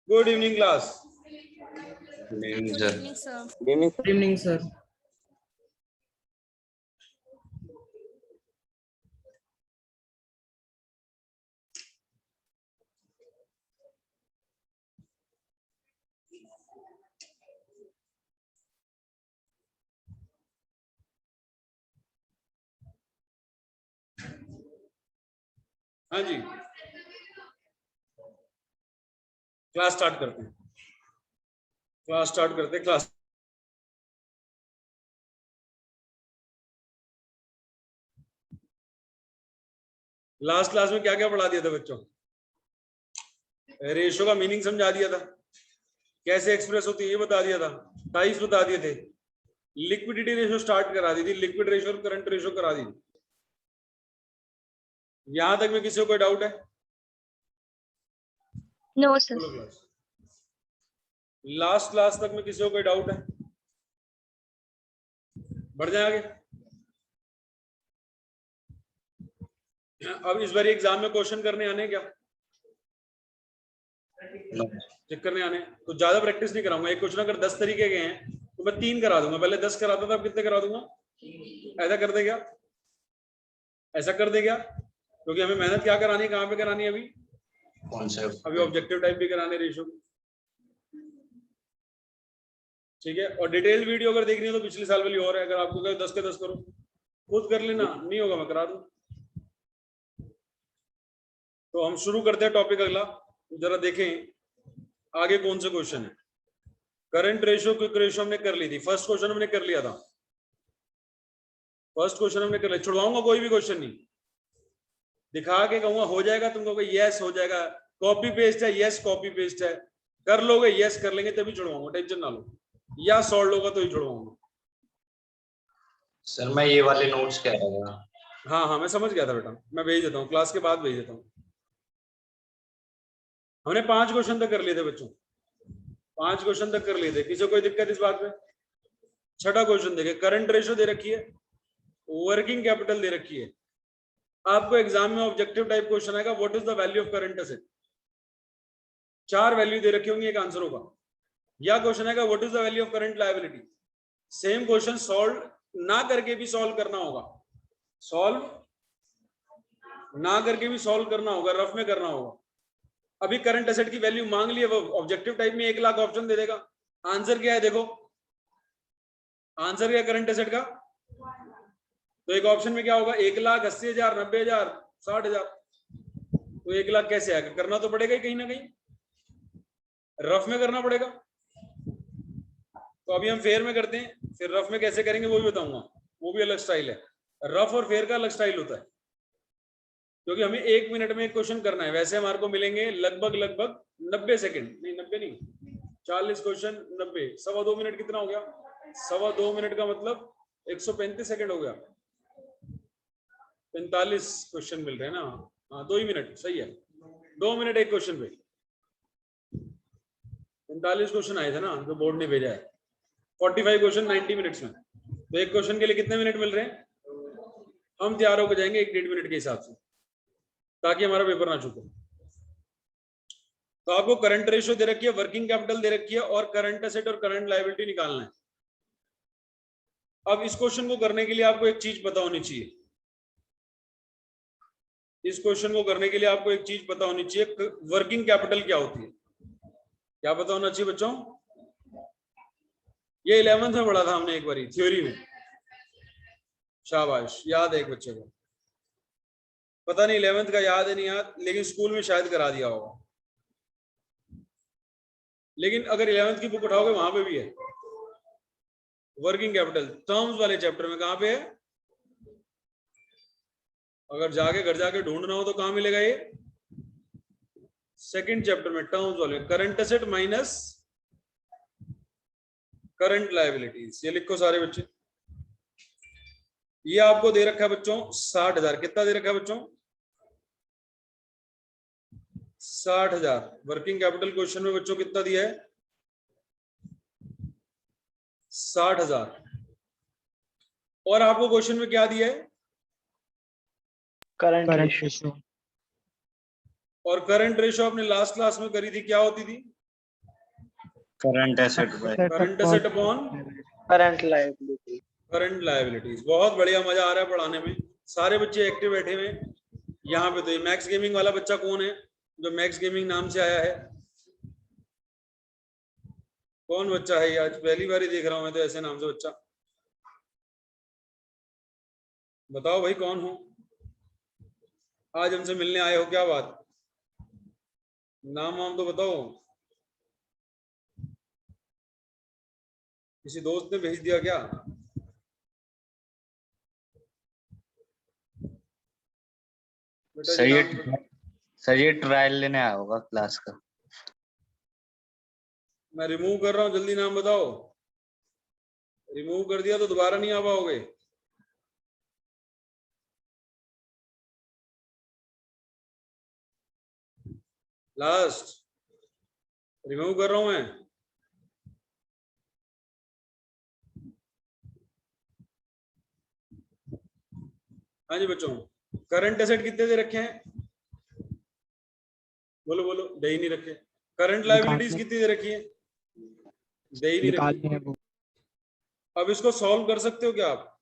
Good evening class. Good evening, sir. sir. Good evening, sir. हाँ जी, class start करते हैं। Class last class में क्या क्या पढ़ा दिया था बच्चों? रेशो का मीनिंग समझा दिया था, कैसे एक्सप्रेस होती है ये बता दिया था, टाइप्स बता दिए थे, लिक्विडिटी रेशो स्टार्ट करा दी थी, लिक्विड रेशो और करंट रेशो करा दी थी। यहां तक में किसी को कोई डाउट है? No, sir. लास्ट क्लास तक में किसी को कोई डाउट है? बढ़ जाए आगे। अब इस बार एग्जाम में क्वेश्चन करने आने क्या? चेक करने आने तो ज्यादा प्रैक्टिस नहीं कराऊंगा। एक क्वेश्चन अगर 10 तरीके के हैं तो मैं 3 करा दूंगा। पहले 10 कराता था, अब कितने करा दूंगा? ऐसा कर दे क्या? ऐसा कर दे क्या? क्योंकि हमें मेहनत क्या करानी है, कहाँ पे करानी है अभी? Concept. अभी ऑब्जेक्टिव टाइप भी कराने रेशो, ठीक है। और डिटेल वीडियो अगर देखनी है तो पिछले साल वाली और है। अगर आपको कहे 10 के 10 करो, खुद कर लेना, नहीं होगा मैं करा दूं। तो हम शुरू करते हैं टॉपिक अगला। जरा देखें आगे कौन से क्वेश्चन है। करंट रेशो, क्विक रेशो हमने कर ली थी। फर्स्ट क्वेश्चन हमने कर लिया था। फर्स्ट क्वेश्चन हमने कर लिया। छुड़वाऊंगा कोई भी क्वेश्चन नहीं, दिखा के कहूंगा हो जाएगा, तुम कहोगे यस हो जाएगा, कॉपी पेस्ट है, यस कॉपी पेस्ट है, कर लोगे, यस कर लेंगे तभी छुड़वाऊंगा, टेंशन ना लो, या सॉल्व होगा तो ही छुड़वाऊंगा। सर मैं ये वाले नोट्स कह रहा था। हाँ हाँ मैं समझ गया था बेटा, मैं भेज देता हूँ, क्लास के बाद भेज देता हूँ। हमने 5 क्वेश्चन तक कर लिए थे बच्चों, 5 क्वेश्चन तक कर लिए थे। किसी को कोई दिक्कत इस बात में? छठा क्वेश्चन देखिए, करंट रेशो दे रखी है, वर्किंग कैपिटल दे रखी है। आपको एग्जाम में ऑब्जेक्टिव टाइप क्वेश्चन आएगा, what is the value of current asset. 4 value दे रखी होंगी एक आंसर होगा, या क्वेश्चन आएगा what is the value of current liability. Same question solve ना करके भी सॉल्व करना होगा, सॉल्व ना करके भी सॉल्व करना होगा, रफ में करना होगा। अभी करंट एसेट की वैल्यू मांग ली है, वो ऑब्जेक्टिव टाइप में 1 लाख ऑप्शन दे देगा। आंसर क्या है देखो, आंसर क्या करंट एसेट का? तो एक ऑप्शन में क्या होगा, 1,80,000, 90,000, 60,000। तो 1 लाख कैसे आएगा? करना तो पड़ेगा ही कहीं ना कहीं, रफ में करना पड़ेगा। तो अभी हम फेयर में करते हैं, फिर रफ में कैसे करेंगे वो भी बताऊंगा, वो भी अलग स्टाइल है। रफ और फेयर का अलग स्टाइल होता है, क्योंकि हमें 1 मिनट में एक क्वेश्चन करना है। वैसे हमारे को मिलेंगे लगभग 90 सेकंड, नहीं 90 नहीं, 40 क्वेश्चन 90, 2.25 मिनट कितना हो गया? 2.25 मिनट का मतलब 135 सेकंड हो गया। 45 क्वेश्चन मिल रहे हैं ना, हाँ 2 ही मिनट सही है, 2 मिनट एक क्वेश्चन पे। 45 क्वेश्चन आए थे ना जो बोर्ड ने भेजा है, 45 क्वेश्चन 90 मिनट्स में। तो एक क्वेश्चन के लिए कितने मिनट मिल रहे हैं? हम तैयार होकर जाएंगे 1-1.5 मिनट के हिसाब से, ताकि हमारा पेपर ना छूटे। तो आपको करंट रेशियो दे रखी है, वर्किंग कैपिटल दे रखी है, और करंट एसेट और करंट लायबिलिटी निकालना है। अब इस क्वेश्चन को करने के लिए आपको एक चीज पता होनी चाहिए, इस क्वेश्चन को करने के लिए आपको एक चीज पता होनी चाहिए, वर्किंग कैपिटल क्या होती है। क्या पता होना चाहिए बच्चों? ये 11th में पढ़ा था हमने एक बारी थ्योरी में, शाबाश, याद है एक बच्चे को। पता नहीं 11th का याद है नहीं याद, लेकिन स्कूल में शायद करा दिया होगा। लेकिन अगर 11th की बुक उठाओगे वहां पे भी है वर्किंग कैपिटल, टर्म्स वाले चैप्टर में। कहां पे है? अगर जाके घर जाके ढूंढना हो तो कहां मिलेगा ये? सेकंड चैप्टर में, टर्म्स वाले, current asset minus current liabilities. ये लिखो सारे बच्चे। ये आपको दे रखा है बच्चों 60,000। कितना दे रखा है बच्चों? 60,000। वर्किंग कैपिटल क्वेश्चन में बच्चों कितना दिया है? 60,000। और आपको क्वेश्चन में क्या दिया है? Current ratio. और करंट रेशो आपने लास्ट क्लास में करी थी, क्या होती थी? Current asset by current asset upon current liability. Current liabilities. बहुत बढ़िया, मजा आ रहा है पढ़ाने में, सारे बच्चे एक्टिव बैठे हुए हैं यहाँ पे। तो ये मैक्स गेमिंग वाला बच्चा कौन है जो मैक्स गेमिंग नाम से आया है? कौन बच्चा है ये? आज पहली बार ही देख रहा हूं मैं तो ऐसे नाम से बच्चा। बताओ भाई कौन हो, आज हमसे मिलने आए हो, क्या बात? नाम वाम तो बताओ। किसी दोस्त ने भेज दिया क्या? बेटा सर जी ये नाम। सर ये ट्रायल लेने आया होगा क्लास का। मैं रिमूव कर रहा हूँ, जल्दी नाम बताओ। रिमूव कर दिया तो दोबारा नहीं आ पाओगे। लास्ट रिमूव कर रहा हूं मैं। हाँ जी बच्चों, करंट एसेट कितने दे रखे हैं? बोलो बोलो, दे ही नहीं रखे। करंट लायबिलिटीज कितनी दे रखी है? दे ही नहीं रखी। अब इसको सॉल्व कर सकते हो क्या आप?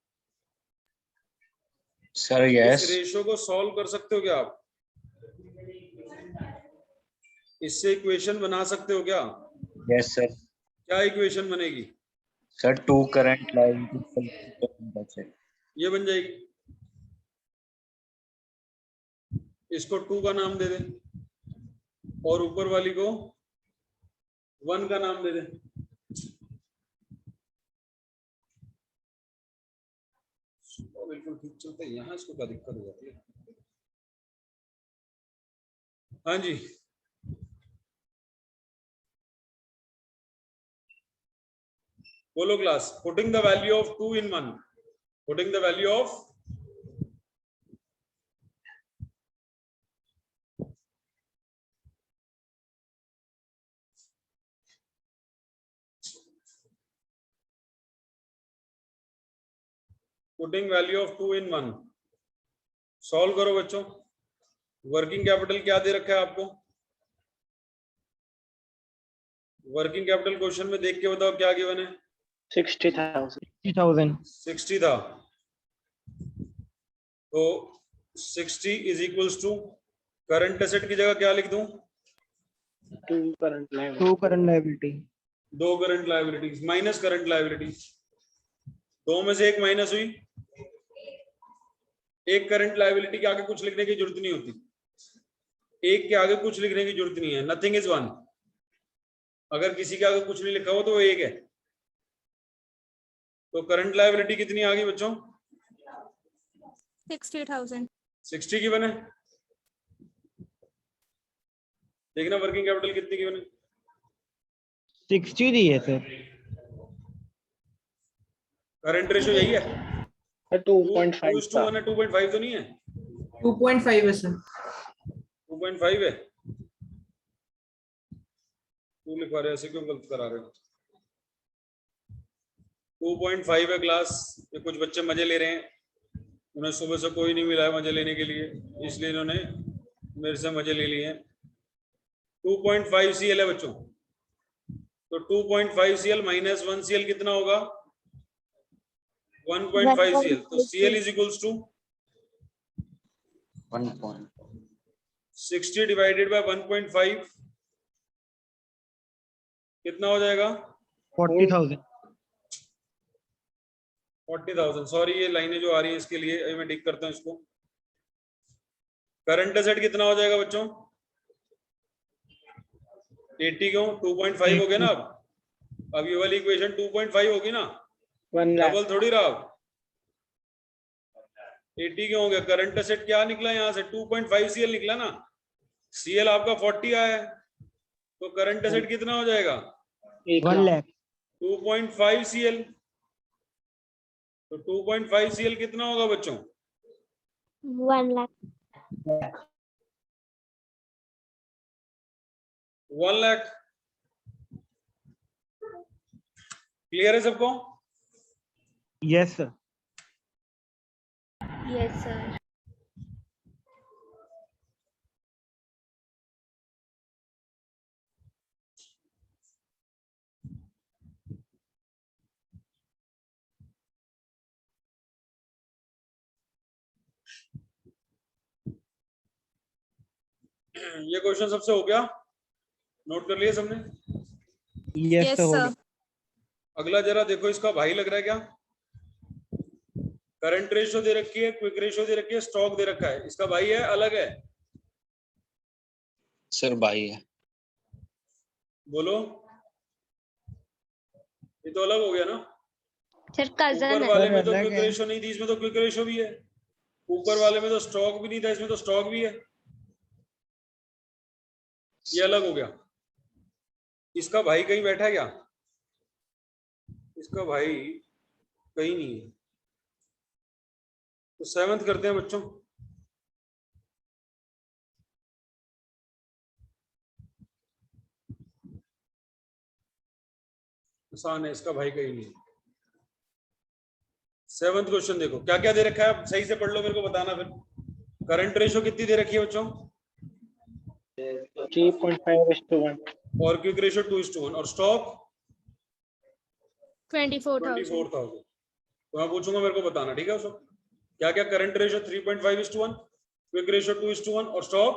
सर इस यस। रेशो को सॉल्व कर सकते हो क्या आप? इससे इक्वेशन बना सकते हो क्या? Yes sir. क्या इक्वेशन बनेगी? सर 2 करंट लायबिलिटी ये बन जाएगी। इसको 2 का नाम दे दे और ऊपर वाली को 1 का नाम दे दे। बिल्कुल ठीक चलता है, यहाँ इसको क्या दिक्कत हो जाती है? हाँ जी, बोलो class. Putting the value of 2 in 1, putting the value of putting value of 2 in 1। Solve करो बच्चों। वर्किंग कैपिटल क्या दे रखा है आपको? वर्किंग कैपिटल क्वेश्चन में देख के बताओ क्या गिवन है? 60,000। 60 था, तो 60 is equals to current asset की जगह क्या लिख दूं? 2 current liability. 2 current liabilities minus current liabilities. 2 में से एक माइनस हुई। एक करंट लायबिलिटी के आगे कुछ लिखने की जरूरत नहीं होती, एक के आगे कुछ लिखने की जरूरत नहीं है। Nothing is 1। अगर किसी के आगे कुछ नहीं लिखा हो तो वो एक है। तो करंट लायबिलिटी कितनी आ गई बच्चों? 60,000। 60 की बने। देखना वर्किंग कैपिटल कितनी की बने। 60 दी है सर। करंट रेशो यही है 2.5 था। 2:1 है, 2.5 तो नहीं है? 2.5 है सर। 2.5 है। तू लिखवा रहे ऐसे क्यों गलत करा रहे हो? 2.5 है क्लास। ये कुछ बच्चे मजे ले रहे हैं, उन्हें सुबह से कोई नहीं मिला है मजे लेने के लिए, इसलिए इन्होंने मेरे से मजे ले लिए हैं। 2.5 CL है बच्चों, तो 2.5 CL माइनस 1 CL कितना होगा? 1.5 CL। तो CL is equals to 60 divided by 1.5 कितना हो जाएगा? 40,000। 40,000। सॉरी, ये लाइनें जो आ रही हैं इसके लिए मैं ठीक करता हूं इसको। करंट एसेट कितना हो जाएगा बच्चों? 80 क्यों? 2.5 हो गया ना। अब ये वाली इक्वेशन 2.5 होगी ना, 1 लाख। डबल थोड़ी रहा। 80 क्यों हो गया? करंट एसेट क्या निकला यहाँ से? 2.5 CL निकला ना। CL आपका 40 आया है, तो करंट एसेट कितना हो जाएगा? 1 लाख। 2.5 CL। तो 2.5 CL कितना होगा बच्चों? 1 लाख। 1 लाख। क्लियर है सबको? Yes sir. Yes sir. ये क्वेश्चन सबसे हो गया, नोट कर लिया सबने? Yes, Yes, sir. हो sir. गया. अगला जरा देखो, इसका भाई लग रहा है क्या? करंट रेशो दे रखी है, क्विक रेशो दे रखी है, स्टॉक दे रखा है, इसका भाई है अलग है? सर भाई है. बोलो, ये तो अलग हो गया ना? Sir, cousin ऊपर है. वाले में तो अलग क्विक है. रेशो नहीं थी, इसमें तो क्विक रेशो भी है. ऊपर वाले में तो स्टॉक भी नहीं था, इसमें तो स्टॉक भी है. ये अलग हो गया. इसका भाई कहीं बैठा है क्या? इसका भाई कहीं नहीं है. तो 7th करते हैं बच्चों. आसान है, इसका भाई कहीं नहीं. 7th क्वेश्चन देखो, क्या क्या दे रखा है, आप सही से पढ़ लो, मेरे को बताना फिर. करंट रेशो कितनी दे रखी है बच्चों? 3.5:1. और क्विक रेशो 2:1. और स्टॉक 24,000. 24,000. तो मैं पूछूंगा, मेरे को बताना, ठीक है? उसको क्या क्या, करंट रेशो 3.5:1, क्विक रेशो 2:1 और स्टॉक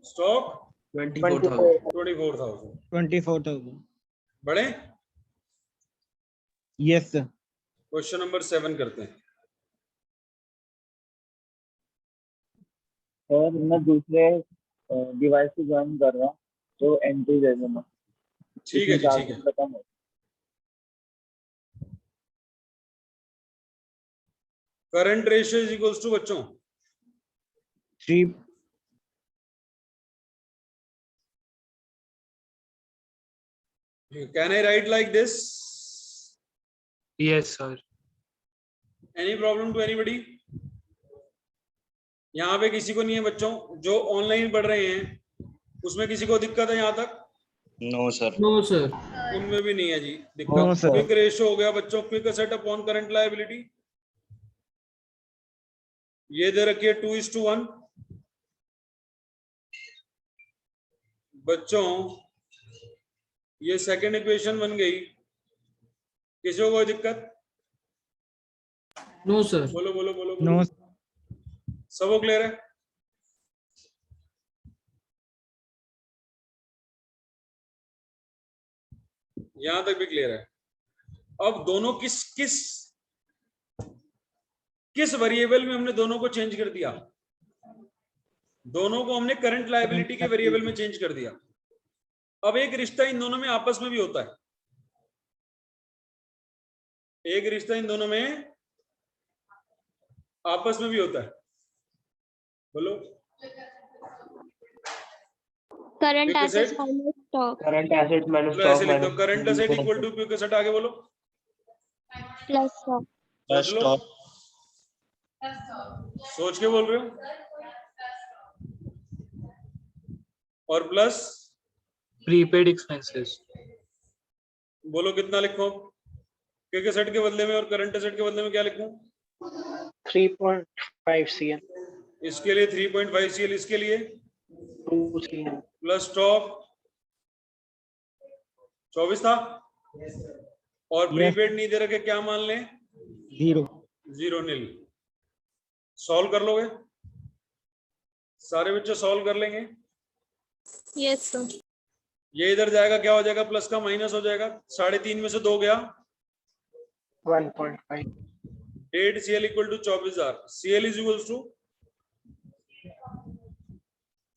24,000. 24,000. बड़े. Yes, sir. क्वेश्चन नंबर 7 करते हैं. सर मैं दूसरे डिवाइस से ज्वाइन कर रहा हूँ तो एंट्री दे देना. ठीक है जी, ठीक है. खत्म हो. Current ratio is equals to बच्चों 3. Can I write like this? Yes, sir. Any problem to anybody? यहाँ पे किसी को नहीं है बच्चों, जो ऑनलाइन पढ़ रहे हैं उसमें किसी को दिक्कत है यहाँ तक? No sir. No, sir. उनमें भी नहीं है जी No, दिक्कत. sir. क्विक रेशियो हो गया बच्चों, quick asset upon current liability. ये दे रखी है 2:1. बच्चों ये सेकंड इक्वेशन बन गई. किसी को कोई दिक्कत? No, sir. बोलो बोलो बोलो, No. बोलो. सबको क्लियर है? यहां तक भी क्लियर है? अब दोनों किस वेरिएबल में हमने दोनों को चेंज कर दिया? दोनों को हमने करंट लायबिलिटी के वेरिएबल में चेंज कर दिया. अब एक रिश्ता इन दोनों में आपस में भी होता है. एक रिश्ता इन दोनों में आपस में भी होता है. बोलो. Current Quick assets asset? minus stock current asset minus चलो ऐसे लिख दो, current asset equal to quick asset. आगे बोलो. plus stock. सोच लो. स्टॉक. सोच के बोल रहे हो. और प्लस Prepaid expenses. बोलो कितना लिखो? क्विक एसेट के बदले में और करंट एसेट के बदले में क्या लिखूं? 3.5 CL. इसके लिए 3.5 CL, इसके लिए 2 CL. प्लस स्टॉक 24 था. और प्रीपेड नहीं दे रखे, क्या मान लें? 0. 0 नील. सॉल्व कर लोगे? सारे बच्चे सॉल्व कर लेंगे? Yes, sir. ये इधर जाएगा, क्या हो जाएगा? प्लस का माइनस हो जाएगा. 3.5 में से 2 गया. 1.5. 8 CL equal to 24,000. CL is equal to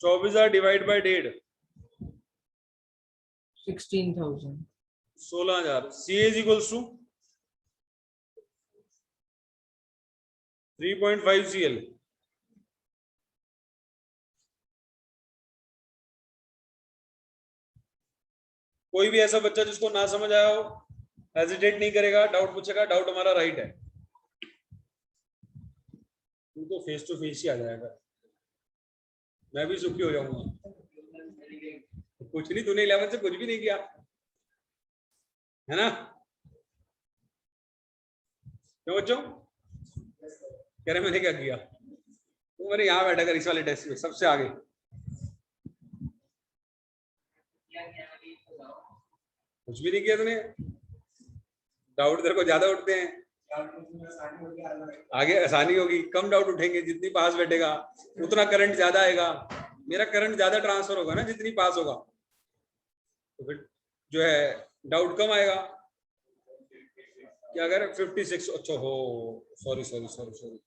24,000 divide by 1.5 16,000. 16,000. CA is equal to 3.5 CL. कोई भी ऐसा बच्चा जिसको ना समझ आया हो हेजिटेट नहीं करेगा, डाउट पूछेगा. डाउट हमारा राइट है. तुमको फेस टू फेस ही आ जाएगा. मैं भी सुखी हो जाऊंगा. कुछ नहीं, तूने 11 से कुछ भी नहीं किया है ना? क्यों बच्चों कह रहे मैंने क्या किया? तू मैंने यहाँ बैठा कर इस वाले डेस्क में सबसे आगे. कुछ भी नहीं किया तूने. डाउट तेरे को ज्यादा उठते हैं. आगे आसानी होगी, कम डाउट उठेंगे. जितनी पास बैठेगा उतना करंट ज्यादा आएगा. मेरा करंट ज्यादा ट्रांसफर होगा ना जितनी पास होगा, तो फिर जो है डाउट कम आएगा। क्या कह रहे 56? अच्छा हो, sorry sorry sorry sorry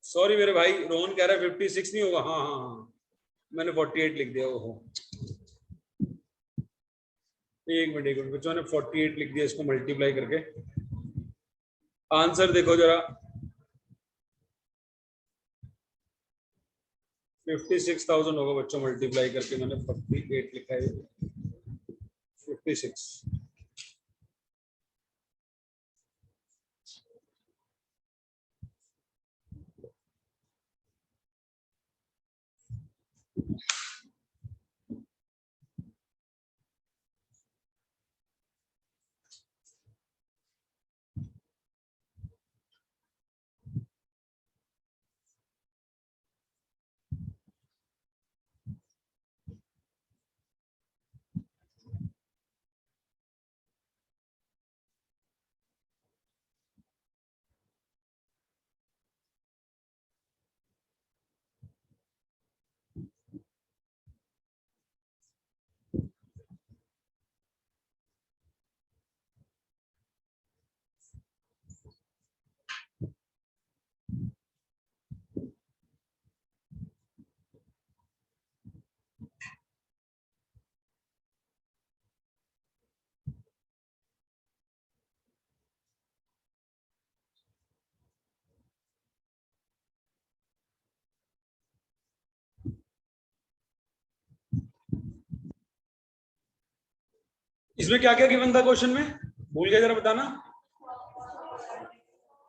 sorry मेरे भाई, रोहन कह रहा है 56 नहीं होगा। हाँ हाँ हाँ, मैंने 48 लिख दिया। ओहो, एक मिनट बच्चों ने 48 लिख दिया, इसको मल्टीप्लाई करके आंसर देखो जरा। 56,000 होगा बच्चों, मल्टीप्लाई करके मैंने 48 लिखा है। 56 इसमें क्या क्या गिवन था क्वेश्चन में, भूल गया जरा बताना।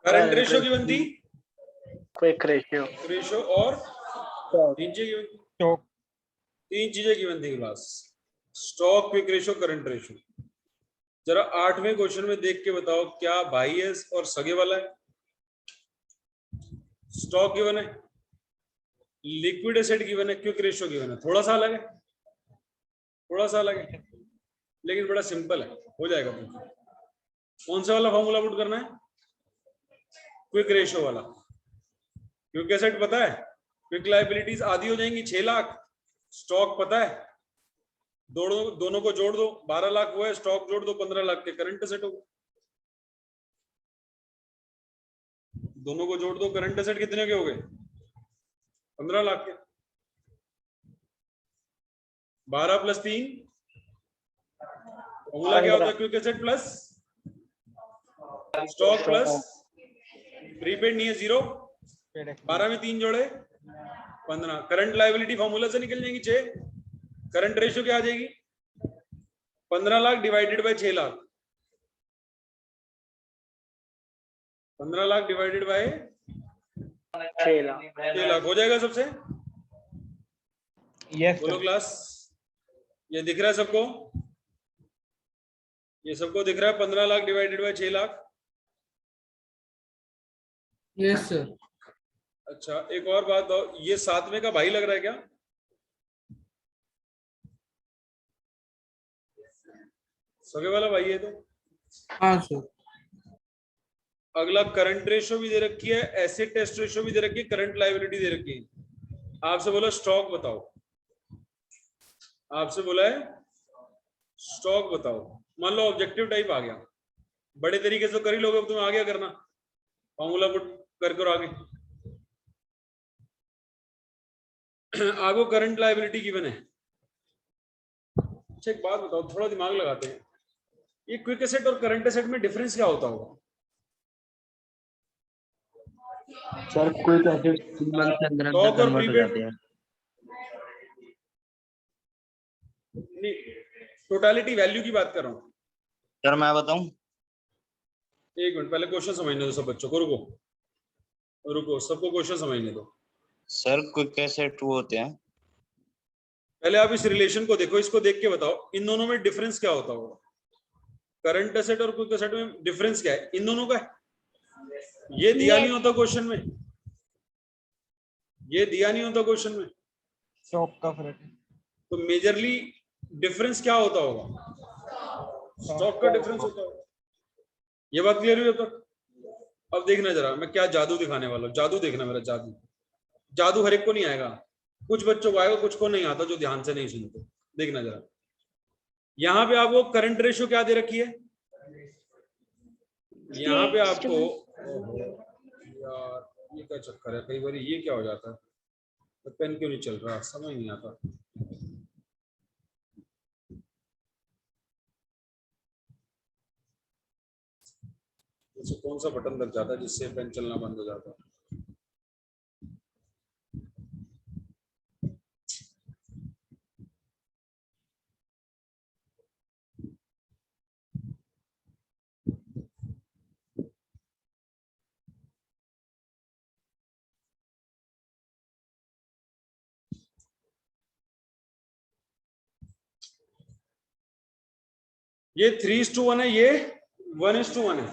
करंट रेशियो गिवन थी, क्विक रेशियो रेशियो और तीन चीजें गिवन थी। स्टॉक तीन चीजें गिवन थी class, stock, quick ratio, current ratio. जरा 8वें क्वेश्चन में देख के बताओ क्या भाई है और सगे वाला है। स्टॉक गिवन है, लिक्विड एसिड गिवन है, क्विक रेशियो गिवन है। थोड़ा सा अलग है, थोड़ा सा अलग है, लेकिन बड़ा सिंपल है, हो जाएगा। कौन सा वाला फॉर्मूला पुट करना है? क्विक रेशियो वाला। क्विक एसेट पता है, क्विक लायबिलिटीज आधी हो जाएंगी 6 लाख। स्टॉक पता है, दोनों को जोड़ दो 12 लाख वो है, स्टॉक जोड़ दो 15 लाख के करंट एसेट होगा। दोनों को जोड़ दो, करंट एसेट कितने के हो गए? 15 लाख के। 12 + 3 फॉर्मूला क्या होता है? Quick asset plus stock plus prepaid नहीं है 0, 12 में 3 जोड़े 15। करंट लायबिलिटी फॉर्मूला से निकल जाएंगी 6। करंट रेशियो क्या आ जाएगी? 15 lakh divided by 6 lakh. 15 lakh divided by 6 lakh 6 lakh हो जाएगा सबसे। यस बोलो क्लास, ये दिख रहा है सबको? ये सबको दिख रहा है 15 lakh divided by 6 lakh? Yes sir. अच्छा एक और बात बताओ, ये 7वें का भाई लग रहा है क्या? सगे वाला भाई है तो। हाँ सर। अगला करंट रेशियो भी दे रखी है, एसिड टेस्ट रेशियो भी दे रखी है, करंट लायबिलिटी दे रखी है। आपसे बोला स्टॉक बताओ, आपसे बोला है स्टॉक बताओ। मान लो ऑब्जेक्टिव टाइप आ गया, बड़े तरीके से कर ही लोगे, अब तुम्हें आ गया करना, फॉर्मूला पुट कर करो आगे। आगो करंट लायबिलिटी गिवन है। अच्छा एक बात बताओ, थोड़ा दिमाग लगाते हैं, ये क्विक एसेट और करंट एसेट में डिफरेंस क्या होता होगा? सर क्विक एसिड 3 मंथ के अंदर स्टॉक और कन्वर्ट हो प्रीपेड जाते हैं। नहीं, टोटालिटी वैल्यू की बात कर रहा हूँ। सर मैं बताऊं? एक मिनट पहले क्वेश्चन समझने दो सब बच्चों को, रुको रुको, सबको क्वेश्चन समझने दो। सर क्विक एसेट वो होते हैं। पहले आप इस रिलेशन को देखो, इसको देख के बताओ इन दोनों में डिफरेंस क्या होता होगा। करंट एसेट और क्विक एसेट में डिफरेंस क्या है इन दोनों का? ये दिया नहीं होता क्वेश्चन में, ये दिया नहीं होता क्वेश्चन में। स्टॉक का फर्क है। तो मेजरली डिफरेंस क्या होता होगा? स्टॉक का डिफरेंस होता होगा। ये बात क्लियर हुई अब तक? अब देखना जरा मैं क्या जादू दिखाने वाला हूँ, जादू देखना मेरा, जादू। जादू हर एक को नहीं आएगा, कुछ बच्चों को आएगा, कुछ को नहीं आता, जो ध्यान से नहीं सुनते। देखना जरा, यहाँ पे आपको करंट रेशियो क्या दे रखी है, यहाँ पे आपको, ओहो, यार ये क्या चक्कर है, कई बार ये क्या हो जाता है, तो पेन क्यों नहीं चल रहा, समझ नहीं आता। इससे कौन सा बटन लग जाता है जिससे पेन चलना बंद हो जाता है। ये 3:1 है, ये 1:1 है।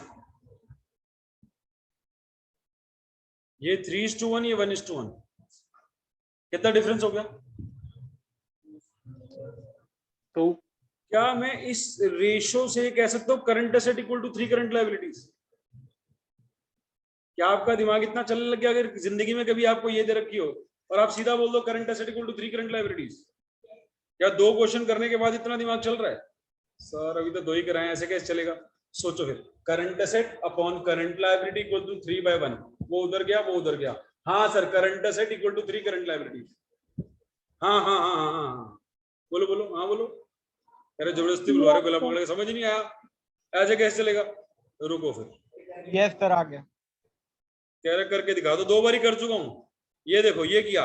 ये 3:1, ये 1:1। कितना डिफरेंस हो गया? तो क्या मैं इस रेशो से कह सकता हूँ current asset equal to 3 current liabilities? क्या आपका दिमाग इतना चलने लग गया? अगर जिंदगी में कभी आपको ये दे रखी हो और आप सीधा बोल दो current asset equal to 3 current liabilities, क्या 2 क्वेश्चन करने के बाद इतना दिमाग चल रहा है? सर अभी तो 2 ही कराए, ऐसे कैसे चलेगा? सोचो फिर, current asset upon current liability equal to 3/1, वो उधर गया, वो उधर गया। हाँ sir, current asset equal to 3 current liabilities. हाँ हाँ हाँ हाँ हाँ, बोलो बोलो, हाँ बोलो। अरे जबरदस्ती बुलवा रहे, गला पकड़ के, समझ नहीं आया, ऐसे कैसे चलेगा? तो रुको फिर, यस सर आ गया। कह रहे करके दिखा दो, 2 बार ही कर चुका हूँ। ये देखो, ये किया,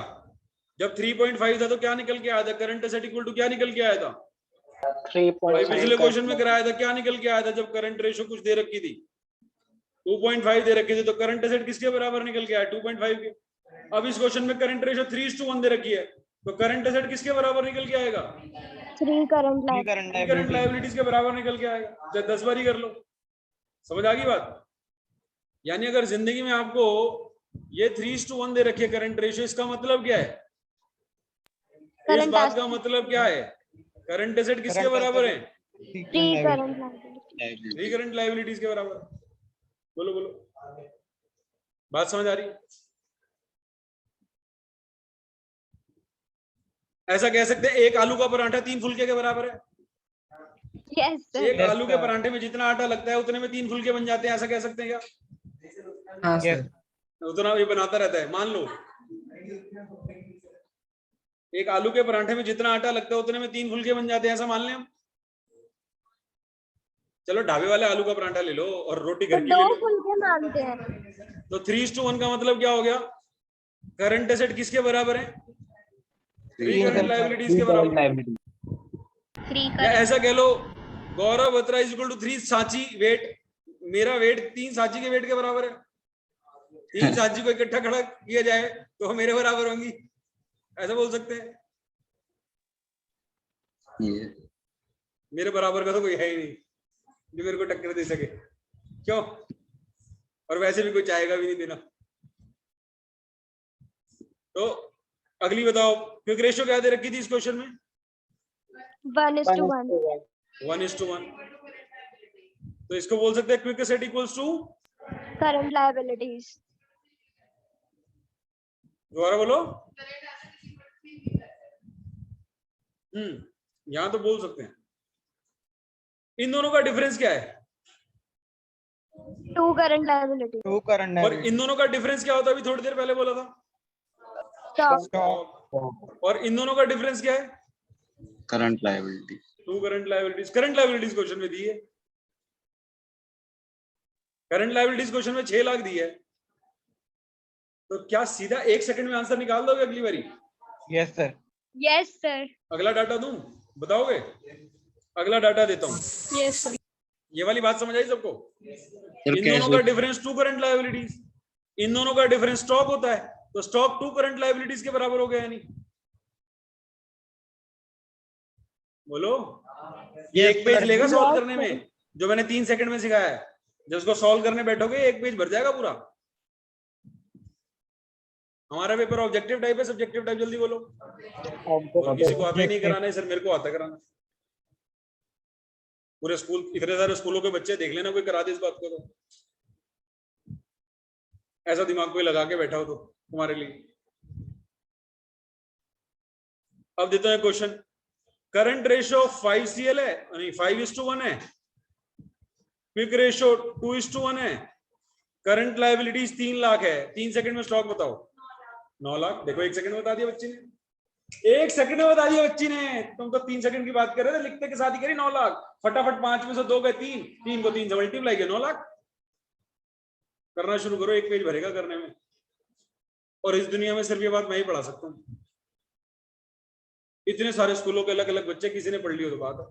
जब 3.5 था तो क्या निकल के आया था? करंट एसेट इक्वल टू क्या निकल के आया था? 3.5 पिछले क्वेश्चन में कराया था, क्या निकल के आया था? जब करंट रेशो कुछ दे रखी थी, 2.5 दे रखी थी, तो करंट एसेट किसके बराबर निकल के आया? 2.5 के। अब इस क्वेश्चन में करंट रेशो 3:1 दे रखी है, तो करंट एसेट किसके बराबर निकल के आएगा? 3 करंट करंट लायबिलिटीज के बराबर निकल के आएगा। जब 10 बार ही कर लो, समझ आ गई बात? यानी अगर जिंदगी में आपको ये 3:1 दे रखी है करंट रेशियो, इसका मतलब क्या है? इस बात का मतलब क्या है? करंट एसेट किसके बराबर है? 3 करंट लायबिलिटी। 3 करंट लायबिलिटीज के बराबर। बोलो बोलो, बात समझ आ रही है? ऐसा कह सकते हैं एक आलू का पराठा 3 फुलके के बराबर है। Yes sir. एक आलू के पराठे में जितना आटा लगता है उतने में 3 फुलके बन जाते हैं, ऐसा कह सकते हैं क्या? हाँ सर। उतना ये बनाता रहता है, मान लो एक आलू के पराठे में जितना आटा लगता है उतने में 3 फुलके बन जाते हैं, ऐसा मान लें हम। चलो ढाबे वाले आलू का पराठा ले लो और रोटी घर की ले 2 लो, फुलके मानते हैं। तो 3:1 का मतलब क्या हो गया? करंट एसेट किसके बराबर है? 3 करंट लायबिलिटीज के बराबर। 3 या ऐसा कह लो, Gaurav Batra is equal to 3 Sanchi weight, मेरा वेट 3 सांची के वेट के बराबर है। 3 सांची को इकट्ठा खड़ा किया जाए तो मेरे बराबर होंगी, ऐसा बोल सकते हैं। मेरे बराबर का तो कोई है ही नहीं जो मेरे को टक्कर दे सके, क्यों? और वैसे भी कोई चाहेगा भी नहीं देना। तो अगली बताओ, क्विक रेशियो क्या दे रखी थी इस क्वेश्चन में? 1:1। 1:1। तो इसको बोल सकते हैं quick asset equals to current liabilities. दोबारा बोलो। यहां तो बोल सकते हैं। इन दोनों का डिफरेंस क्या है? 2 करंट लायबिलिटी। 2 करंट और इन दोनों का डिफरेंस क्या होता है? अभी थोड़ी देर पहले बोला था, स्टॉक। और इन दोनों का डिफरेंस क्या है? Current liability. 2 current liabilities. Current liabilities question में दी है, करंट लायबिलिटीज क्वेश्चन में 6 लाख दी है, तो क्या सीधा 1 सेकंड में आंसर निकाल दोगे अगली बारी? Yes sir. Yes sir. अगला डाटा दूं, बताओगे? अगला डाटा देता हूं। Yes sir. ये वाली बात समझ आई सबको? सर इन दोनों का कैसे? डिफरेंस 2 करंट लायबिलिटीज, इन दोनों का डिफरेंस स्टॉक होता है, तो स्टॉक 2 करंट लायबिलिटीज के बराबर हो गया। यानी बोलो, ये एक पेज लेगा सॉल्व करने में, जो मैंने 3 सेकंड में सिखाया है। जब उसको सॉल्व करने बैठोगे 1 पेज भर जाएगा पूरा। हमारा पेपर ऑब्जेक्टिव टाइप है, सब्जेक्टिव टाइप? जल्दी बोलो। और किसी को आता ही नहीं कराना है सर, मेरे को आता कराना। पूरे स्कूल, इतने सारे स्कूलों के बच्चे देख लेना, कोई करा दे इस बात को। तो ऐसा दिमाग कोई लगा के बैठा हो तो तुम्हारे लिए। अब देते हैं क्वेश्चन, करंट रेशियो 5 CL है, नहीं 5:1 है, क्विक रेशियो 2:1 है, करंट लायबिलिटीज 3 लाख है, 3 सेकंड में स्टॉक बताओ। 9 लाख। देखो 1 सेकंड में बता दिया बच्ची ने, 1 सेकंड में बता दिया बच्ची ने। तुम तो 3 सेकंड की बात कर रहे थे, लिखते के साथ ही करी 9 लाख। फटाफट 5 में से 2 गए 3, 3 को 3 से मल्टीप्लाई किया 9 लाख। करना शुरू करो, 1 पेज भरेगा करने में। और इस दुनिया में सिर्फ ये बात मैं ही पढ़ा सकता हूँ। इतने सारे स्कूलों के अलग अलग बच्चे, किसी ने पढ़ लिया तो बात है,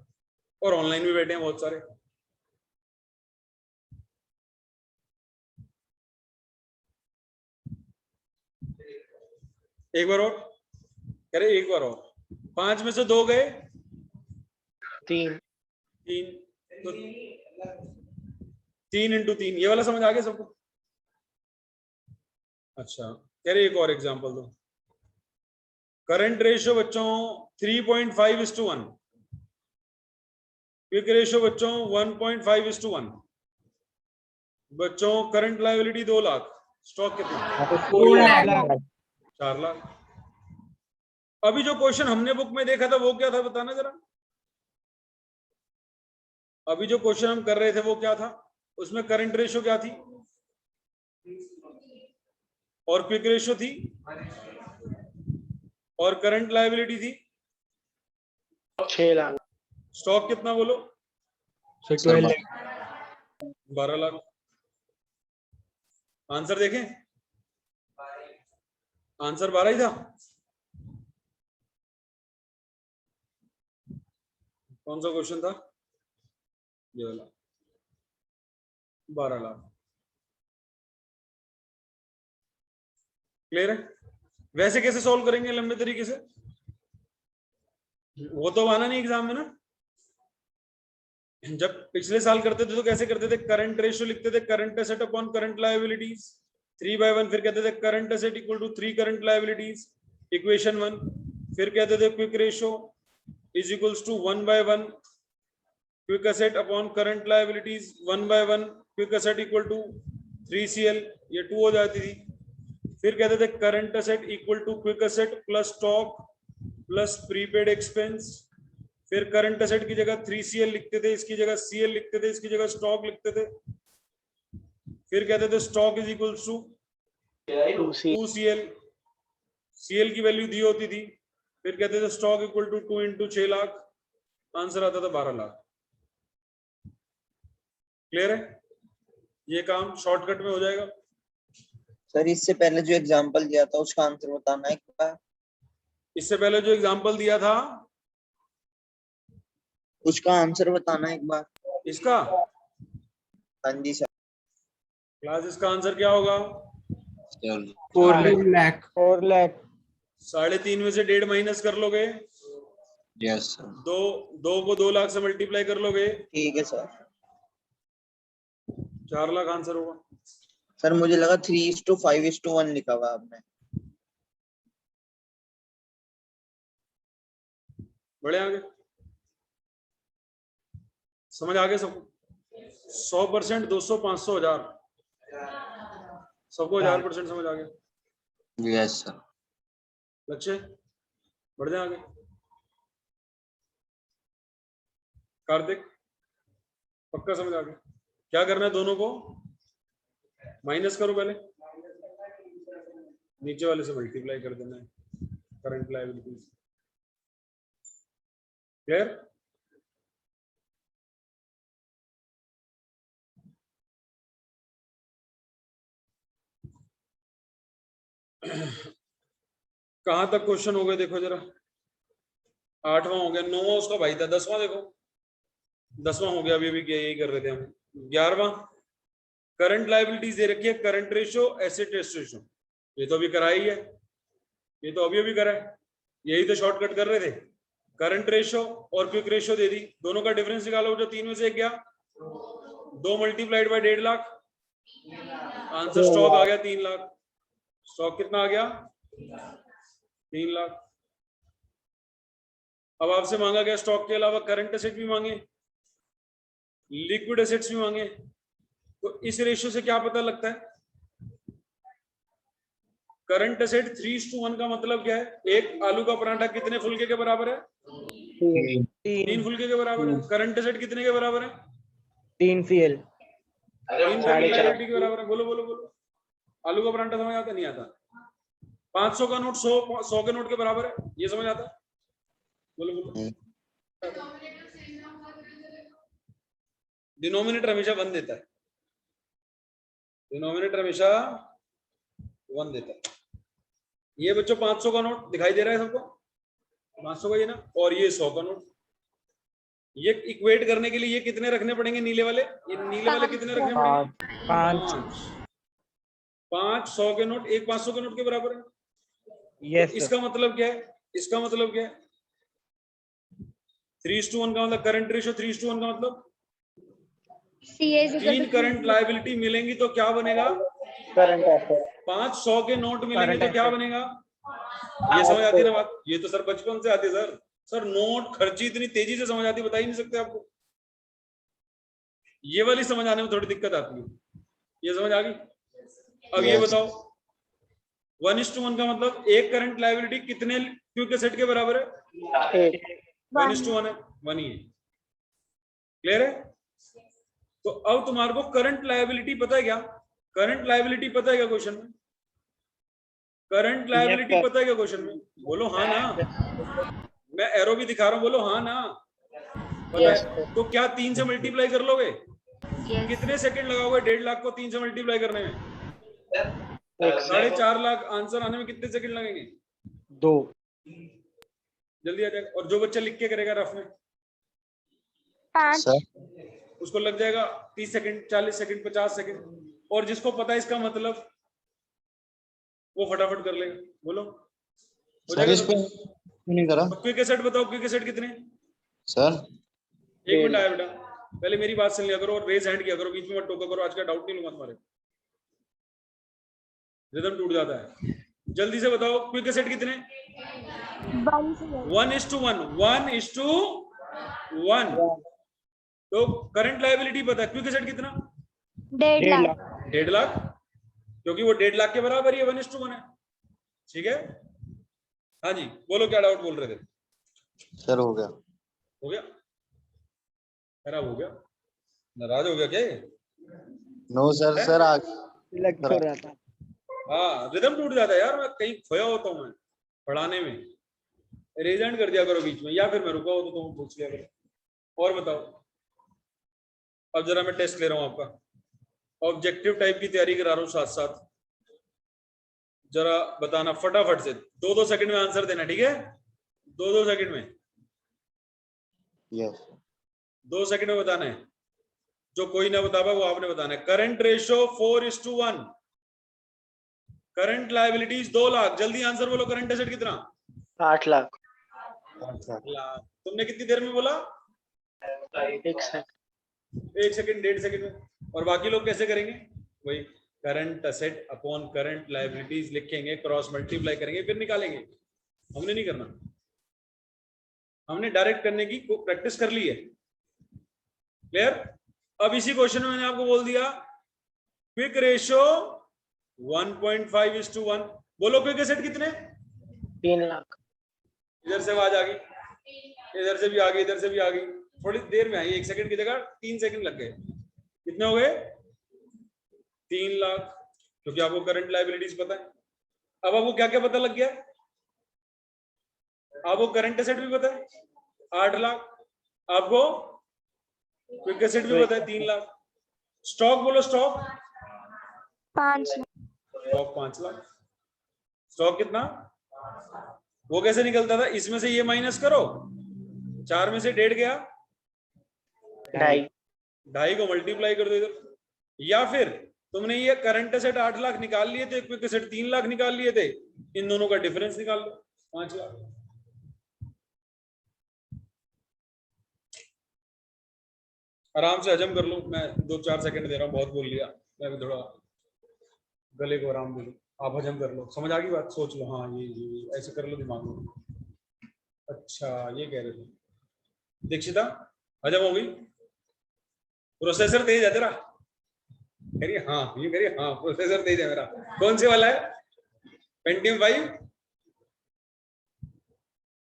और ऑनलाइन भी बैठे हैं बहुत सारे। एक बार और कह रहे, एक बार और। 5 में से 2 गए 3 3, तो 3 into 3, ये वाला समझ आ गया सबको? अच्छा, कह रहे एक और एग्जांपल दो। करंट रेशियो बच्चों 3.5:1, क्विक रेशियो बच्चों 1.5:1, बच्चों करंट लायबिलिटी 2 लाख, स्टॉक कितना? 4 लाख। 4 लाख। अभी जो क्वेश्चन हमने बुक में देखा था वो क्या था, बताना जरा। अभी जो क्वेश्चन हम कर रहे थे वो क्या था? उसमें करंट रेशियो क्या थी और क्विक रेशियो थी और करंट लायबिलिटी थी 6 लाख। स्टॉक कितना बोलो? 12 लाख। 12 लाख। आंसर देखें, आंसर 12 ही था। कौन सा क्वेश्चन था ये वाला? 12 लाख। क्लियर है? वैसे कैसे सॉल्व करेंगे लंबे तरीके से? वो तो आना नहीं एग्जाम में ना। जब पिछले साल करते थे तो कैसे करते थे? करंट रेशियो लिखते थे, current asset upon current liabilities 3/1, फिर कहते थे current asset equal to 3 current liabilities, equation 1। फिर कहते थे quick ratio is equals to 1/1 quick asset upon current liabilities 1/1 quick asset equal to 3CL, ये 2 हो जाती थी। फिर कहते थे current asset equal to quick asset plus stock plus prepaid expense. फिर करंट एसेट की जगह 3CL लिखते थे, इसकी जगह CL लिखते थे, इसकी जगह स्टॉक लिखते थे। फिर कहते थे stock is equal to 2CL, CL की वैल्यू दी होती थी। फिर कहते थे stock equal to 2 into 6 lakh, answer आता था 12 लाख। क्लियर है? ये काम शॉर्टकट में हो जाएगा। सर इससे पहले जो एग्जांपल दिया था उसका आंसर बताना है एक बार। इससे पहले जो एग्जांपल दिया था उसका आंसर बताना एक बार। इसका, हाँ जी सर। क्लास इसका आंसर क्या होगा? 4 लाख। 4 लाख। 3.5 में से 1.5 माइनस कर लोगे, यस सर। 2 को 2 लाख से मल्टीप्लाई कर लोगे, ठीक है सर। 4 लाख आंसर होगा। सर मुझे लगा 3:5:1 लिखा हुआ आपने। बढ़े आगे, समझ आ गए सबको? 100%, 200, 500, 1000, सबको 1000% समझ आ गया? Yes sir. लक्ष्य, बढ़ जाए आगे। कार्तिक, पक्का समझ आ गया? क्या करना है? दोनों को माइनस करो, पहले नीचे वाले से मल्टीप्लाई कर देना है करंट लायबिलिटीज। क्लियर? कहां तक क्वेश्चन हो गए देखो जरा। 8वां हो गया, 9वां उसका भाई था, 10वां देखो, 10वां हो गया, अभी अभी यही कर रहे थे हम। 11वां, करंट लायबिलिटीज दे रखी है, करंट रेशियो एसेट रेशियो, ये तो अभी करा ही है, ये तो अभी अभी करा है, यही तो शॉर्टकट कर रहे थे। करंट रेशियो और क्विक रेशियो दे दी, दोनों का डिफरेंस निकालो, जो 3 में से 1 गया, 2 multiplied by 1.5 lakh, answer stock आ गया 3 लाख। स्टॉक कितना आ गया? 3 लाख। अब आपसे मांगा गया स्टॉक के अलावा करंट एसेट भी मांगे, लिक्विड एसेट्स भी मांगे, तो इस रेशियो से क्या पता लगता है? करंट एसेट 3:1 का मतलब क्या है? एक आलू का पराठा कितने फुलके के बराबर है? 3 फुलके के बराबर है। करंट एसेट कितने के बराबर है? 3 CL 3 साढ़े चार। लायबिलिटी के बराबर है। बोलो बोलो बोलो, आलू का पराठा समझ आता नहीं आता? 500 का नोट 100 के नोट के बराबर है, ये समझ आता? बोलो बोलो। डिनोमिनेटर हमेशा 1 देता है, डिनोमिनेटर हमेशा 1 देता है। ये बच्चों 500 का नोट दिखाई दे रहा है सबको? 500 का ये ना, और ये 100 का नोट। ये इक्वेट करने के लिए ये कितने रखने पड़ेंगे नीले वाले? ये नीले वाले कितने रखने पड़ेंगे? 5। 5 100 के नोट, एक 500 के नोट के बराबर है। यस तो इसका मतलब क्या है? इसका मतलब क्या है? 3:1 का मतलब करंट रेशियो 3:1 का मतलब CA is equal 3 to current liability मिलेंगी तो क्या बनेगा? करंट एसेट 500 के नोट मिलेंगे Current तो क्या asset. बनेगा? ये समझ आती है ना बात? ये तो सर बचपन से आती है सर। सर नोट खर्ची इतनी तेजी से समझ आती, बता ही नहीं सकते आपको। ये वाली समझ आने में थोड़ी दिक्कत आती है। ये समझ आ गई? अब ये Yes. बताओ 1:1 का मतलब एक करंट लायबिलिटी कितने क्विक एसेट के बराबर है? 1:1 है, 1 ही है। क्लियर है? तो अब तुम्हारे को करंट लायबिलिटी पता है क्या? करंट लायबिलिटी पता है क्या क्वेश्चन में? करंट लायबिलिटी पता है क्या क्वेश्चन में? बोलो हाँ ना। मैं एरो भी दिखा रहा हूं, बोलो हाँ ना। पता है? तो क्या 3 से मल्टीप्लाई कर लोगे? yes. कितने सेकंड लगाओगे 1.5 लाख को 3 से मल्टीप्लाई करने में? 4.5 लाख आंसर आने में कितने सेकंड लगेंगे? 2 जल्दी आ जाएगा। और जो बच्चा लिख के करेगा रफ में 5 Sir. उसको लग जाएगा 30 सेकंड, 40 सेकंड, 50 सेकंड। और जिसको पता है इसका मतलब वो फटाफट कर लेगा। बोलो हो सर जाएगा? इस पे नहीं करा क्विक एसेट बताओ, क्विक एसेट कितने? सर? एक मिनट आया बेटा, पहले मेरी बात सुन लिया करो और रेज हैंड किया करो, बीच में मत टोका करो। आज का डाउट नहीं लूंगा तुम्हारे, रिदम टूट जाता है। जल्दी से बताओ क्विक एसेट कितने? 1:1 1:1। तो करंट लायबिलिटी पता है, क्विक एसेट कितना? 1.5 लाख 1.5 लाख, क्योंकि वो 1.5 लाख के बराबर ही है, 1:1 है। ठीक है? हाँ जी बोलो, क्या डाउट बोल रहे थे? सर हो गया। हो गया? खराब हो गया? नाराज हो गया क्या? नो सर, सर लग तो रहा था। हाँ रिदम टूट जाता है यार, मैं कहीं खोया होता हूँ मैं पढ़ाने में। रेजेंट कर दिया करो बीच में, या फिर मैं रुका हो तो तुम पूछ लिया करो। और बताओ, अब जरा मैं टेस्ट ले रहा हूँ आपका, ऑब्जेक्टिव टाइप की तैयारी करा रहा हूँ साथ साथ। जरा बताना फटाफट से, 2-2 सेकंड में आंसर देना, ठीक है? 2-2 सेकंड में, यस 2 सेकंड में बताना है। जो कोई ना बता पाए वो आपने बताना है। Current ratio 4:1, current liabilities 2 lakh. जल्दी आंसर बोलो, करंट एसेट कितना? 8 लाख। लाख। तुमने कितनी देर में बोला? 1 सेकंड 1 सेकंड, 1.5 सेकंड में। और बाकी लोग कैसे करेंगे? वही current asset upon current liabilities लिखेंगे, क्रॉस मल्टीप्लाई करेंगे, फिर निकालेंगे। हमने नहीं करना, हमने डायरेक्ट करने की प्रैक्टिस कर ली है। क्लियर? अब इसी क्वेश्चन में मैंने आपको बोल दिया क्विक रेशियो 1.5:1। बोलो क्विक एसेट कितने? 3 लाख। इधर से आवाज आ गई, इधर से भी आ गई, इधर से भी आ गई। थोड़ी देर में आई, 1 सेकंड की जगह 3 सेकंड लग गए। कितने हो गए? 3 लाख, क्योंकि आपको करंट लायबिलिटीज पता है। अब आपको क्या क्या पता लग गया? आपको करंट एसेट भी पता है 8 लाख, आपको क्विक एसेट भी पता है 3 लाख। स्टॉक बोलो, stock 5 lakh stock 5 lakh. Stock कितना? वो कैसे निकलता था? इसमें से ये माइनस करो, 4 में से 1.5 गया, 2.5 को मल्टीप्लाई कर दो इधर। या फिर तुमने ये करंट एसेट 8 लाख निकाल लिए थे, क्विक एसेट 3 लाख निकाल लिए थे, इन दोनों का डिफरेंस निकाल लो, 5 लाख। आराम से हजम कर लो, मैं 2-4 सेकंड दे रहा हूँ, बहुत बोल लिया। मैं भी थोड़ा गले को आराम दे लो, आप हजम कर लो। समझ आ गई बात? सोच लो, हाँ ये ऐसे कर लो दिमाग में। अच्छा ये कह रहे थे दीक्षिता, हजम हो गई? प्रोसेसर तेज है तेरा? करिए हाँ, ये करिए हाँ, प्रोसेसर तेज है मेरा। कौन से वाला है? पेंटियम 5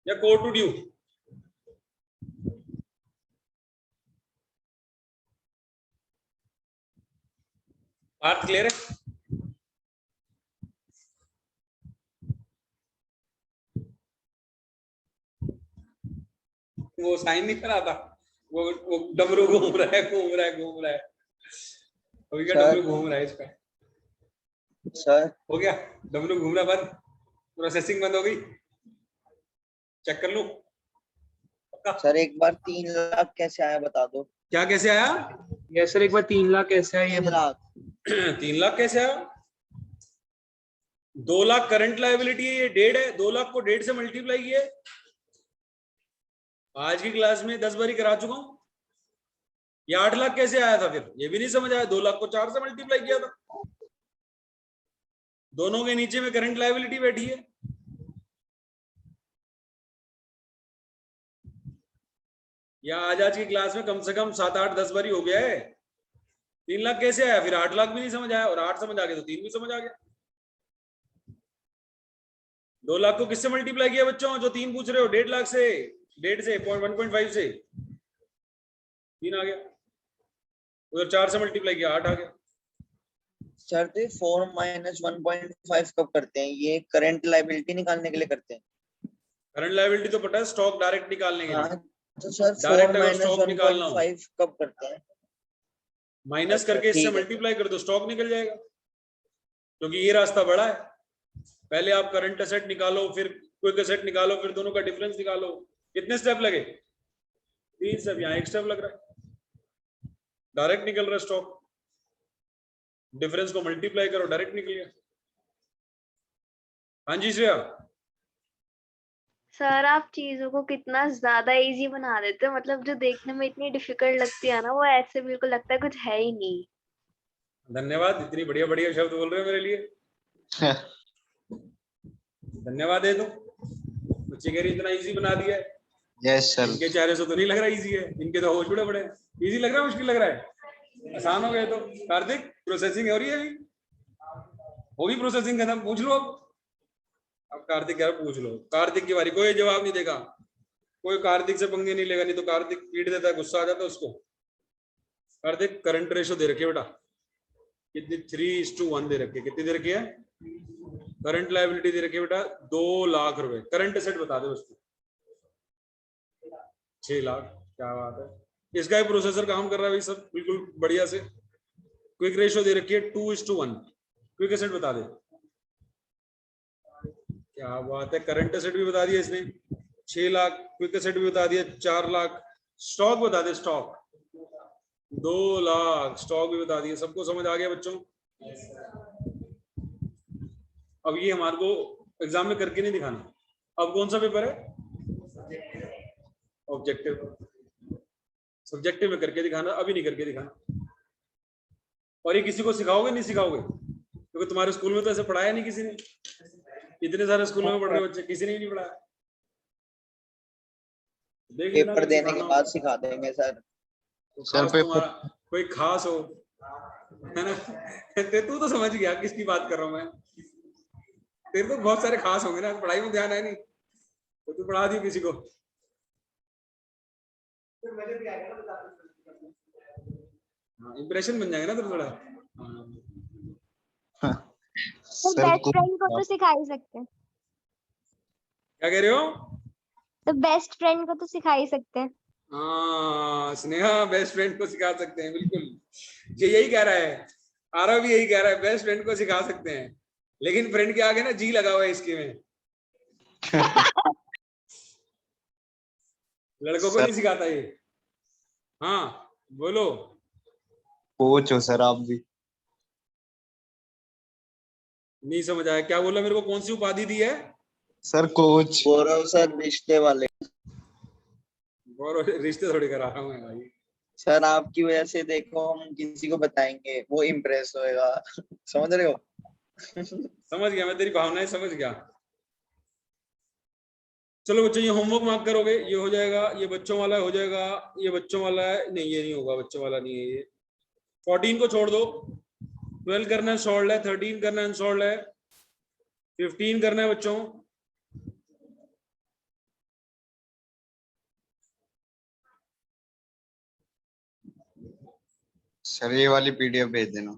या core two duo? Parth clear है? वो साइन नहीं करा था, वो डमरू घूम रहा है अभी क्या डमरू घूम रहा है इसका? सर हो गया डमरू घूम रहा, बंद, प्रोसेसिंग बंद हो गई। चेक कर लूं? पक्का? सर एक बार 3 लाख कैसे आया बता दो। क्या कैसे आया? यस सर, एक बार 3 लाख कैसे है ये 3 लाख 3 लाख कैसे आया? 2 लाख करंट लायबिलिटी है, ये 1.5 है, 2 लाख को 1.5 से मल्टीप्लाई किए। आज की क्लास में 10 बारी करा चुका हूं। ये 8 लाख कैसे आया था? फिर ये भी नहीं समझ आया। 2 लाख को 4 से मल्टीप्लाई किया था। दोनों के नीचे में करंट लायबिलिटी बैठी है। या आज की क्लास में कम से कम 7, 8, 10 बारी हो गया है। 3 लाख कैसे आया? फिर 8 लाख भी नहीं समझ आया, और 8 समझ आ गया तो 3 भी समझ आ गया। 2 लाख को किससे मल्टीप्लाई किया बच्चों, जो 3 पूछ रहे हो? 1.5 लाख से, 1.5 से 1.5 से 3 आ गया, उधर 4 से मल्टीप्लाई किया 8 आ गया। सर तो 4 - 1.5 कब करते हैं? ये करंट लायबिलिटी निकालने के लिए करते हैं। करंट लायबिलिटी तो पता है, स्टॉक डायरेक्ट निकालने के लिए। हाँ तो सर 4 डायरेक्ट अगर स्टॉक - निकालना हो 1.5 कब करते हैं? माइनस अच्छा, करके इससे ठीक है। मल्टीप्लाई कर दो, स्टॉक निकल जाएगा। क्योंकि ये रास्ता बड़ा है। पहले आप करंट एसेट निकालो, फिर क्विक एसेट निकालो, फिर दोनों का डिफरेंस निकालो। कितने स्टेप लगे? 3 स्टेप। यहाँ 1 स्टेप लग रहा है, डायरेक्ट निकल रहा है स्टॉक। डिफरेंस को मल्टीप्लाई करो, डायरेक्ट निकल गया। हाँ जी श्रेया। सर आप चीजों को कितना ज्यादा इजी बना देते हो, मतलब जो देखने में इतनी डिफिकल्ट लगती है ना, वो ऐसे बिल्कुल लगता है कुछ है ही नहीं। धन्यवाद, इतनी बढ़िया बढ़िया शब्द बोल रहे हो मेरे लिए। धन्यवाद है। तो बच्चे कह रही इतना इजी बना दिया है। Yes sir. इनके चेहरे से तो नहीं लग रहा इजी है, इनके तो होश बड़े बड़े। इजी लग रहा है, मुश्किल लग रहा है? आसान हो गए तो। कार्तिक प्रोसेसिंग हो रही है अभी? होगी प्रोसेसिंग खत्म? पूछ लो अब कार्तिक यार, पूछ लो। कार्तिक की बारी, कोई जवाब नहीं देगा, कोई कार्तिक से पंगे नहीं लेगा, नहीं तो कार्तिक पीट देता है, गुस्सा आ जाता है उसको। कार्तिक करंट रेशो दे रखी है बेटा कितनी? 3:1 दे रखी है। कितनी दे रखी है? करंट लायबिलिटी दे रखी है बेटा 2 लाख रुपए। करंट एसेट बता दे उसको 6 लाख। क्या बात है, इसका ही प्रोसेसर काम कर रहा है भाई सब बिल्कुल बढ़िया से। क्विक रेशो दे रखी है 2:1। क्विक एसेट बता दे। क्या बात है, करंट एसेट भी बता दिया इसने 6 लाख, क्विक एसेट भी बता दिया 4 लाख। स्टॉक बता दे, स्टॉक 2 लाख, स्टॉक भी बता दिया। सबको समझ आ गया बच्चों? अब ये हमारे को एग्जाम में करके नहीं दिखाना। अब कौन सा पेपर है? ऑब्जेक्टिव। सब्जेक्टिव में करके दिखाना, अभी नहीं करके दिखाना। और ये किसी को सिखाओगे नहीं सिखाओगे? क्योंकि तुम्हारे स्कूल में तो ऐसे पढ़ाया नहीं किसी ने। इतने सारे स्कूलों में पढ़ रहे बच्चे, किसी ने भी नहीं पढ़ाया। देख लेना, पेपर देने के सिखाना बाद हो। सिखा देंगे सर। तो सर खास पेपर तुम्हारा कोई खास हो, है ना? तू तो समझ गया किसकी बात कर रहा हूं मैं। तेरे तो बहुत सारे खास होंगे ना, पढ़ाई में ध्यान है नहीं तो तू पढ़ा दी किसी को। हाँ, इंप्रेशन बन जाएगा ना तेरा थोड़ा। तो सर बेस्ट फ्रेंड को तो सिखा ही सकते हैं। क्या कह रहे हो? तो बेस्ट फ्रेंड को तो सिखा ही सकते हैं। हाँ स्नेहा, बेस्ट फ्रेंड को सिखा सकते हैं, बिल्कुल। ये यही कह रहा है, आरव भी यही कह रहा है, बेस्ट फ्रेंड को सिखा सकते हैं। लेकिन फ्रेंड के आगे ना जी लगा हुआ है इसके में। लड़कों को नहीं सिखाता ये। हाँ बोलो। कोच हो सर आप भी। नहीं समझ आया, क्या बोला? मेरे को कौन सी उपाधि दी है? Sir coach. गौरव सर रिश्ते वाले। और रिश्ते थोड़ी करा रहा हूँ मैं भाई। सर आपकी वजह से देखो हम किसी को बताएंगे वो इम्प्रेस होएगा। समझ रहे हो? समझ गया मैं, तेरी भावनाएं समझ गया। चलो बच्चों, ये होमवर्क मार्क करोगे, ये हो जाएगा, ये बच्चों वाला हो जाएगा, ये बच्चों वाला है नहीं, ये नहीं होगा, बच्चों वाला नहीं है ये। 14 को छोड़ दो, 12 करना सॉल्व है, 13 करना अनसॉल्व है, 15 करना है बच्चों। सर ये वाली पीडीएफ भेज देना।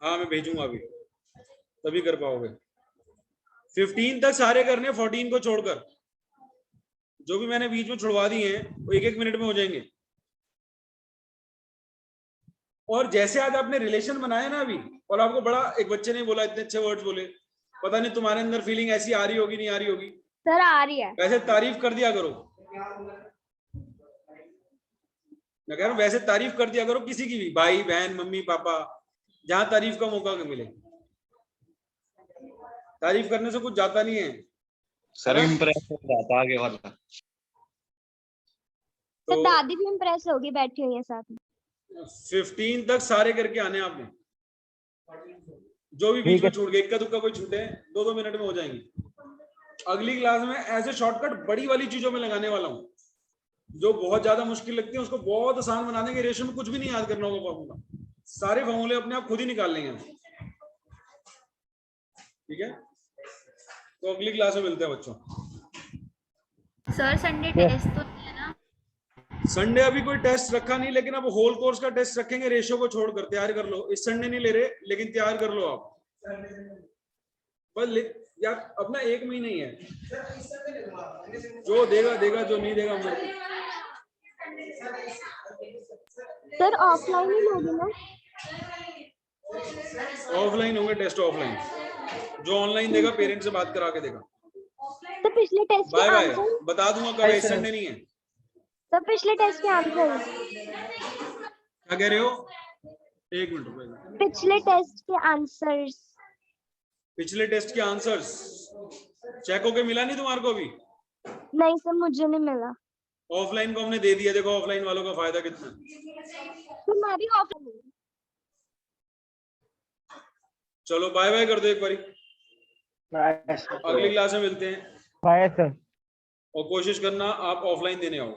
हाँ मैं भेजूंगा अभी, तभी कर पाओगे। 15 तक सारे करने, 14 को छोड़कर। जो भी मैंने बीच में छुड़वा दिए हैं वो 1-1 मिनट में हो जाएंगे। और जैसे आज आपने रिलेशन बनाया ना अभी, और आपको बड़ा, एक बच्चे ने बोला, इतने अच्छे वर्ड्स बोले, पता नहीं तुम्हारे अंदर फीलिंग ऐसी आ रही होगी नहीं आ रही होगी, सर आ रही है। वैसे तारीफ कर दिया करो। मैं कह रहा हूं वैसे तारीफ कर दिया करो किसी की भी, भाई बहन मम्मी पापा, जहां तारीफ का मौका मिले। तारीफ करने से कुछ जाता नहीं है सर इम्प्रेस हो जाता आगे वाला। तो दादी भी इम्प्रेस होगी, बैठी हुई है साथ में। 15 तक सारे करके आने हैं आपने। जो भी बीच में छूट गए, इक्का दुक्का कोई छूटे, 2-2 मिनट में हो जाएंगे। अगली क्लास में ऐसे शॉर्टकट बड़ी वाली चीजों में लगाने वाला हूँ, जो बहुत ज्यादा मुश्किल लगती है उसको बहुत आसान बना देंगे। रेशो में कुछ भी नहीं याद करना होगा फॉर्मूला, सारे फॉर्मूले अपने आप खुद ही निकाल लेंगे। ठीक है, तो अगली क्लास में मिलते हैं बच्चों। सर संडे टेस्ट तो नहीं है ना? संडे अभी कोई टेस्ट रखा नहीं, लेकिन अब होल कोर्स का टेस्ट रखेंगे, रेशो को छोड़कर। तैयार कर लो, इस संडे नहीं ले रहे, लेकिन तैयार कर लो आप बस। यार अपना 1 महीना ही है, जो देगा देगा, जो नहीं देगा मत। सर ऑफलाइन ही लोगे ना? ऑफलाइन होंगे टेस्ट, ऑफलाइन। जो ऑनलाइन देगा पेरेंट्स से बात करा के देगा। तो पिछले टेस्ट बाय के बाय, आंसर, बता दूंगा कब है, इस संडे नहीं है। तो पिछले टेस्ट के आंसर, क्या कह रहे हो? 1 मिनट रुको। पिछले टेस्ट के आंसर्स, पिछले टेस्ट के आंसर्स चेक होके मिला नहीं तुम्हारे को अभी? नहीं सर मुझे नहीं मिला। ऑफलाइन को हमने दे दिया, देखो ऑफलाइन वालों का फायदा कितना। तो मैं भी ऑफलाइन। चलो बाय बाय कर दो एक बारी, बाय सर। अगली क्लास में मिलते हैं। Bye sir. और कोशिश करना आप ऑफलाइन देने आओ।